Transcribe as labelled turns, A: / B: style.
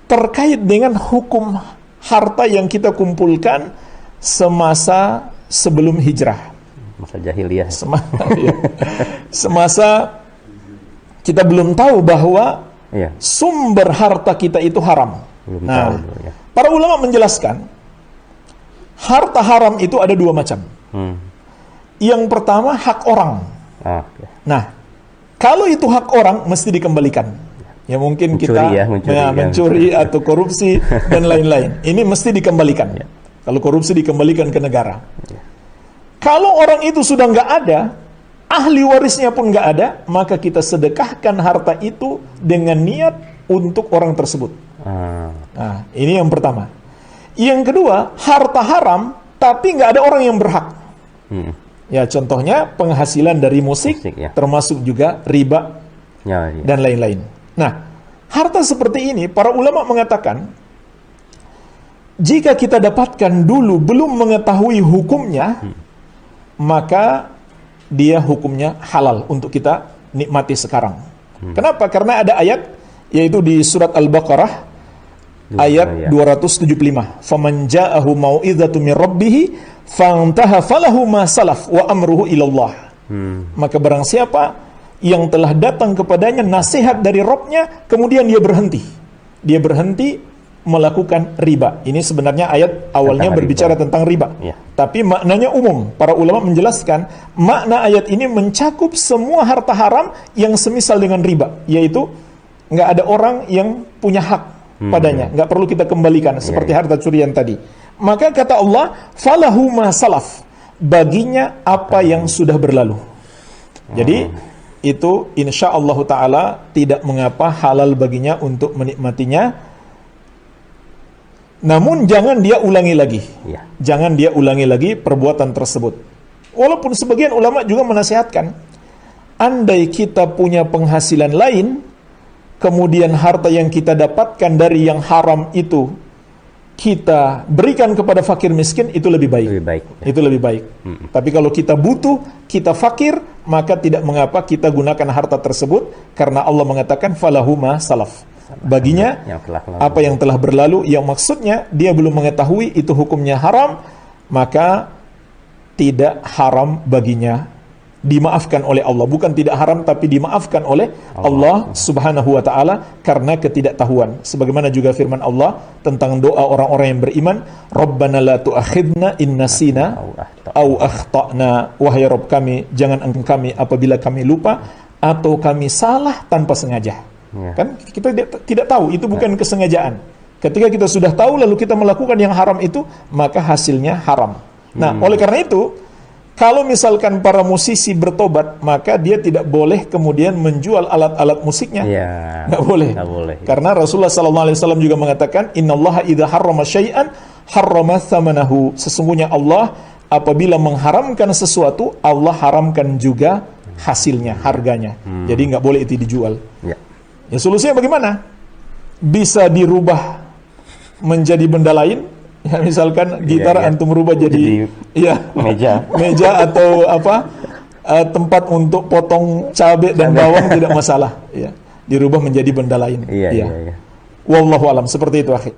A: terkait dengan hukum harta yang kita kumpulkan semasa sebelum hijrah.
B: Masa jahiliyah.
A: Semasa kita belum tahu bahwa
B: Iya.
A: sumber harta kita itu haram.
B: Belum
A: Nah,
B: tahu dulu, ya.
A: para ulama menjelaskan harta haram itu ada dua macam. Yang pertama hak orang.
B: Ya.
A: Nah, kalau itu hak orang mesti dikembalikan. Ya mungkin mencuri atau korupsi dan lain-lain. Ini mesti dikembalikan.
B: Ya.
A: Kalau korupsi dikembalikan ke negara. Ya. Kalau orang itu sudah nggak ada, ahli warisnya pun nggak ada, maka kita sedekahkan harta itu dengan niat untuk orang tersebut. Nah, ini yang pertama. Yang kedua, harta haram tapi nggak ada orang yang berhak. Ya, contohnya penghasilan dari musik ya. Termasuk juga riba
B: ya.
A: Dan lain-lain. Nah, harta seperti ini para ulama mengatakan jika kita dapatkan dulu belum mengetahui hukumnya, maka dia hukumnya halal untuk kita nikmati sekarang. Kenapa? Karena ada ayat yaitu di surat Al-Baqarah ayat 275. Faman ja'ahu mau'izatu min rabbih fantaha falahu ma salaf wa amruhu ilallah. Maka barang siapa yang telah datang kepadanya nasihat dari Rabb-nya kemudian dia berhenti melakukan riba. Ini sebenarnya ayat awalnya berbicara tentang riba. Ya. Tapi maknanya umum. Para ulama menjelaskan makna ayat ini mencakup semua harta haram yang semisal dengan riba, yaitu nggak ada orang yang punya hak padanya, nggak perlu kita kembalikan seperti harta curian tadi. Maka kata Allah, falahu ma salaf, baginya apa yang sudah berlalu. Jadi itu insya Allah Ta'ala tidak mengapa, halal baginya untuk menikmatinya. Namun jangan dia ulangi lagi. Ya. Jangan dia ulangi lagi perbuatan tersebut. Walaupun sebagian ulama juga menasihatkan, andai kita punya penghasilan lain, kemudian harta yang kita dapatkan dari yang haram itu kita berikan kepada fakir miskin, itu lebih baik. Itu lebih baik. Tapi kalau kita butuh, kita fakir, maka tidak mengapa kita gunakan harta tersebut, karena Allah mengatakan falahu ma salaf, baginya apa yang telah berlalu, yang maksudnya dia belum mengetahui itu hukumnya haram, maka tidak haram baginya, dimaafkan oleh Allah. Bukan tidak haram, tapi dimaafkan oleh Allah Subhanahu wa ta'ala karena ketidaktahuan. Sebagaimana juga firman Allah tentang doa orang-orang yang beriman, Rabbana la tu'akhidna in nasina au akhta'na. Wahai Rabb kami, jangan engkau kami apabila kami lupa atau kami salah tanpa sengaja. Kan kita tidak tahu, itu bukan kesengajaan. Ketika kita sudah tahu lalu kita melakukan yang haram itu, maka hasilnya haram. Nah, oleh karena itu, kalau misalkan para musisi bertobat, maka dia tidak boleh kemudian menjual alat-alat musiknya. Nggak boleh. Karena Rasulullah SAW juga mengatakan, Innallaha idza harrama syai'an harrama thamanahu. Sesungguhnya Allah apabila mengharamkan sesuatu, Allah haramkan juga hasilnya, harganya. Jadi nggak boleh itu dijual. Ya, solusinya bagaimana? Bisa dirubah menjadi benda lain. Ya, misalkan gitar antum rubah jadi meja atau apa, tempat untuk potong cabai dan bawang, tidak masalah. Ya, dirubah menjadi benda lain. Wallahu alam, seperti itu, akhi.